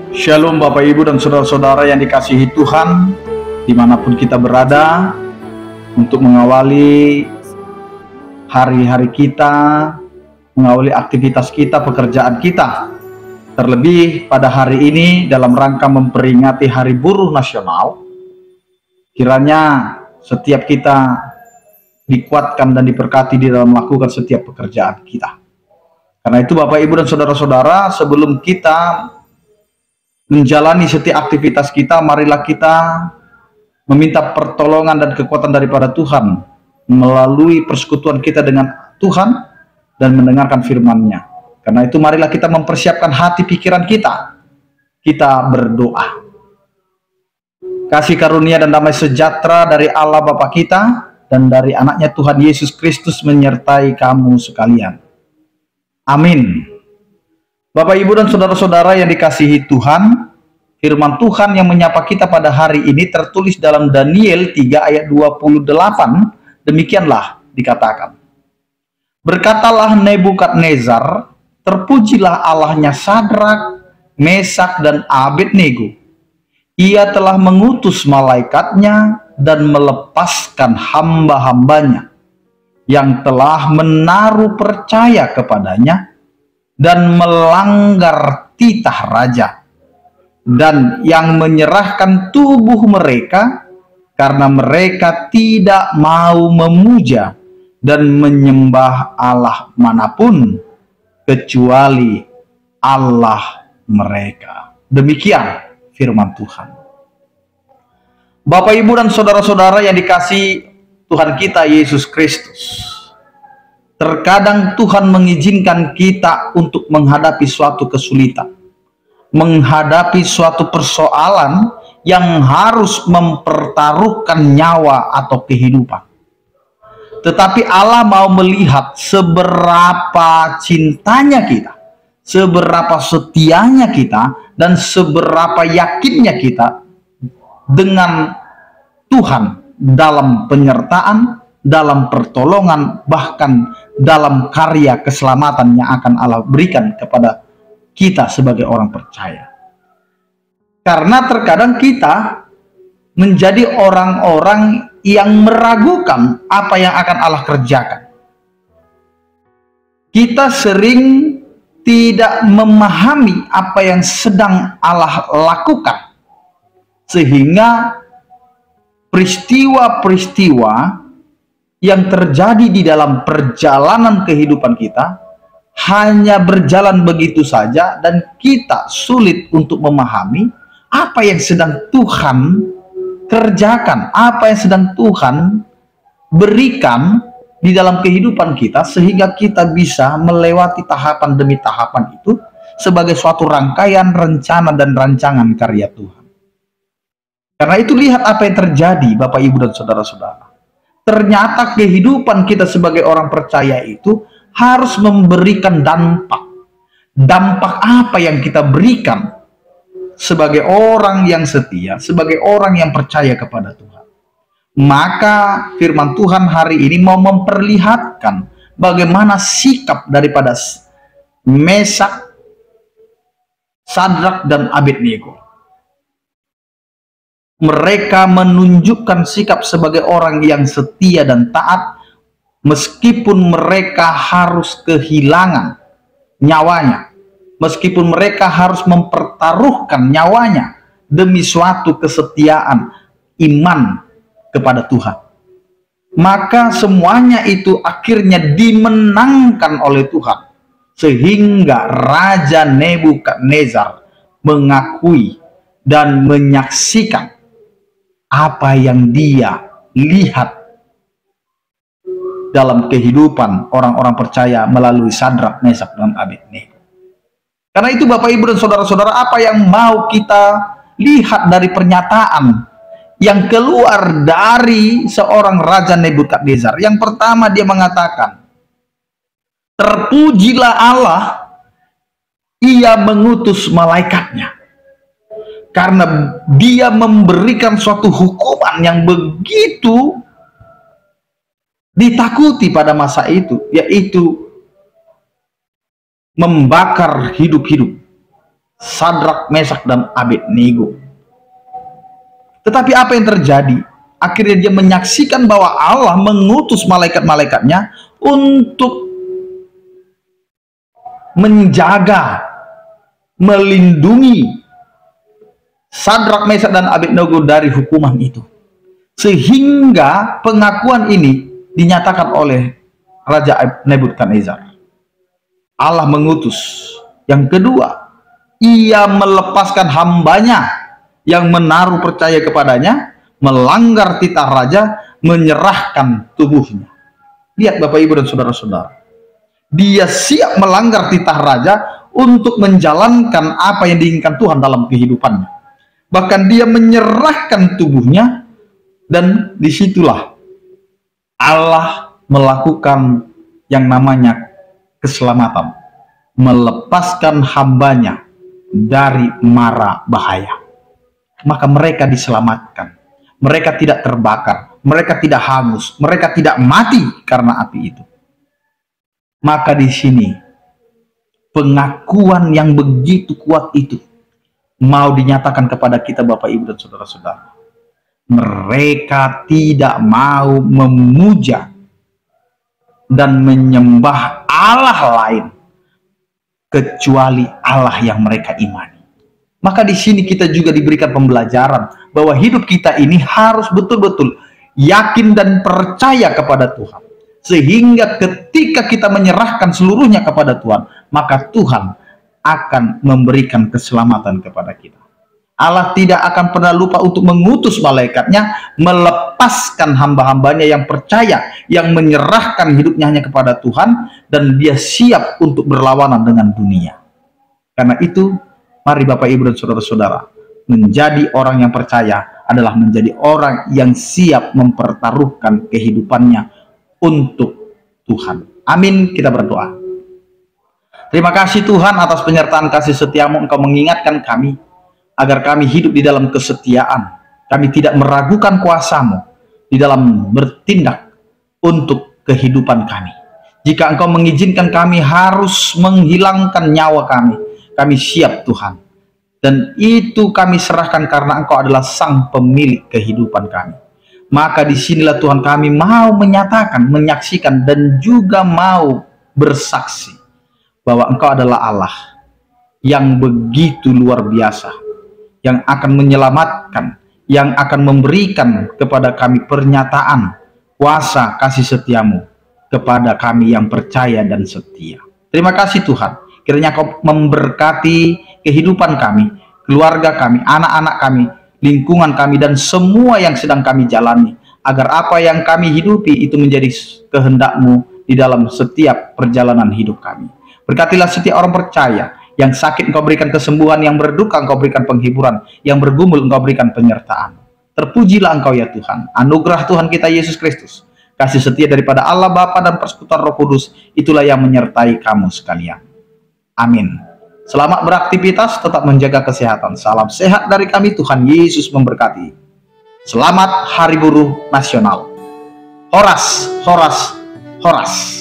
Shalom Bapak Ibu dan Saudara-saudara yang dikasihi Tuhan, dimanapun kita berada, untuk mengawali hari-hari kita, mengawali aktivitas kita, pekerjaan kita. Terlebih pada hari ini dalam rangka memperingati Hari Buruh Nasional, kiranya setiap kita dikuatkan dan diberkati di dalam melakukan setiap pekerjaan kita. Karena itu Bapak Ibu dan Saudara-saudara, sebelum kita menjalani setiap aktivitas kita, marilah kita meminta pertolongan dan kekuatan daripada Tuhan melalui persekutuan kita dengan Tuhan dan mendengarkan firman-Nya. Karena itu marilah kita mempersiapkan hati pikiran kita. Kita berdoa. Kasih karunia dan damai sejahtera dari Allah Bapa kita dan dari anaknya Tuhan Yesus Kristus menyertai kamu sekalian. Amin. Bapak, Ibu, dan Saudara-saudara yang dikasihi Tuhan, firman Tuhan yang menyapa kita pada hari ini tertulis dalam Daniel 3 ayat 28, demikianlah dikatakan. Berkatalah Nebukadnezar, terpujilah Allahnya Sadrak, Mesak, dan Abednego. Ia telah mengutus malaikatnya dan melepaskan hamba-hambanya yang telah menaruh percaya kepadanya dan melanggar titah raja, dan yang menyerahkan tubuh mereka karena mereka tidak mau memuja dan menyembah Allah manapun kecuali Allah mereka. Demikian firman Tuhan. Bapak, Ibu, dan Saudara-saudara yang dikasihi Tuhan kita Yesus Kristus, terkadang Tuhan mengizinkan kita untuk menghadapi suatu kesulitan, menghadapi suatu persoalan yang harus mempertaruhkan nyawa atau kehidupan. Tetapi Allah mau melihat seberapa cintanya kita, seberapa setianya kita, dan seberapa yakinnya kita dengan Tuhan dalam penyertaan, dalam pertolongan, bahkan dalam karya keselamatan yang akan Allah berikan kepada kita sebagai orang percaya. Karena terkadang kita menjadi orang-orang yang meragukan apa yang akan Allah kerjakan. Kita sering tidak memahami apa yang sedang Allah lakukan, sehingga peristiwa-peristiwa yang terjadi di dalam perjalanan kehidupan kita hanya berjalan begitu saja, dan kita sulit untuk memahami apa yang sedang Tuhan kerjakan, apa yang sedang Tuhan berikan di dalam kehidupan kita, sehingga kita bisa melewati tahapan demi tahapan itu sebagai suatu rangkaian rencana dan rancangan karya Tuhan. Karena itu lihat apa yang terjadi Bapak, Ibu, dan Saudara-saudara. Ternyata kehidupan kita sebagai orang percaya itu harus memberikan dampak. Dampak apa yang kita berikan sebagai orang yang setia, sebagai orang yang percaya kepada Tuhan. Maka firman Tuhan hari ini mau memperlihatkan bagaimana sikap daripada Mesak, Sadrak, dan Abednego. Mereka menunjukkan sikap sebagai orang yang setia dan taat, meskipun mereka harus kehilangan nyawanya, meskipun mereka harus mempertaruhkan nyawanya demi suatu kesetiaan iman kepada Tuhan. Maka semuanya itu akhirnya dimenangkan oleh Tuhan, sehingga Raja Nebukadnezar mengakui dan menyaksikan apa yang dia lihat dalam kehidupan orang-orang percaya melalui Sadrak, Mesak, dan Abednego. Karena itu Bapak, Ibu, dan Saudara-saudara, apa yang mau kita lihat dari pernyataan yang keluar dari seorang Raja Nebukadnezar? Yang pertama, dia mengatakan, terpujilah Allah, ia mengutus malaikatnya. Karena dia memberikan suatu hukuman yang begitu ditakuti pada masa itu, yaitu membakar hidup-hidup Sadrak, Mesak, dan Abednego. Tetapi apa yang terjadi? Akhirnya dia menyaksikan bahwa Allah mengutus malaikat-malaikatnya untuk menjaga, melindungi Sadrak, Mesak, dan Abednego dari hukuman itu. Sehingga pengakuan ini dinyatakan oleh Raja Nebukadnezar. Allah mengutus. Yang kedua, ia melepaskan hambanya yang menaruh percaya kepadanya, melanggar titah raja, menyerahkan tubuhnya. Lihat Bapak Ibu dan saudara-saudara, dia siap melanggar titah raja untuk menjalankan apa yang diinginkan Tuhan dalam kehidupannya. Bahkan dia menyerahkan tubuhnya, dan disitulah Allah melakukan yang namanya keselamatan, melepaskan hambanya dari mara bahaya. Maka mereka diselamatkan, mereka tidak terbakar, mereka tidak hangus, mereka tidak mati karena api itu. Maka di sini pengakuan yang begitu kuat itu mau dinyatakan kepada kita Bapak Ibu dan saudara-saudara. Mereka tidak mau memuja dan menyembah Allah lain kecuali Allah yang mereka imani. Maka di sini kita juga diberikan pembelajaran bahwa hidup kita ini harus betul-betul yakin dan percaya kepada Tuhan. Sehingga ketika kita menyerahkan seluruhnya kepada Tuhan, maka Tuhan akan memberikan keselamatan kepada kita. Allah tidak akan pernah lupa untuk mengutus malaikatnya, melepaskan hamba-hambanya yang percaya, yang menyerahkan hidupnya hanya kepada Tuhan, dan dia siap untuk berlawanan dengan dunia. Karena itu, mari Bapak Ibu dan saudara-saudara, menjadi orang yang percaya adalah menjadi orang yang siap mempertaruhkan kehidupannya untuk Tuhan. Amin, kita berdoa. Terima kasih Tuhan atas penyertaan kasih setiamu, Engkau mengingatkan kami agar kami hidup di dalam kesetiaan. Kami tidak meragukan kuasa-Mu di dalam bertindak untuk kehidupan kami. Jika Engkau mengizinkan kami harus menghilangkan nyawa kami siap Tuhan. Dan itu kami serahkan karena Engkau adalah sang pemilik kehidupan kami. Maka disinilah Tuhan kami mau menyatakan, menyaksikan, dan juga mau bersaksi bahwa Engkau adalah Allah yang begitu luar biasa, yang akan menyelamatkan, yang akan memberikan kepada kami pernyataan kuasa kasih setiamu kepada kami yang percaya dan setia. Terima kasih Tuhan, kiranya Kau memberkati kehidupan kami, keluarga kami, anak-anak kami, lingkungan kami, dan semua yang sedang kami jalani, agar apa yang kami hidupi itu menjadi kehendak-Mu di dalam setiap perjalanan hidup kami. Berkatilah setiap orang percaya. Yang sakit Engkau berikan kesembuhan, yang berduka Engkau berikan penghiburan, yang bergumul Engkau berikan penyertaan. Terpujilah Engkau ya Tuhan. Anugerah Tuhan kita Yesus Kristus, kasih setia daripada Allah Bapa dan persekutuan Roh Kudus, itulah yang menyertai kamu sekalian. Amin. Selamat beraktivitas, tetap menjaga kesehatan. Salam sehat dari kami, Tuhan Yesus memberkati. Selamat Hari Buruh Nasional. Horas, horas, horas.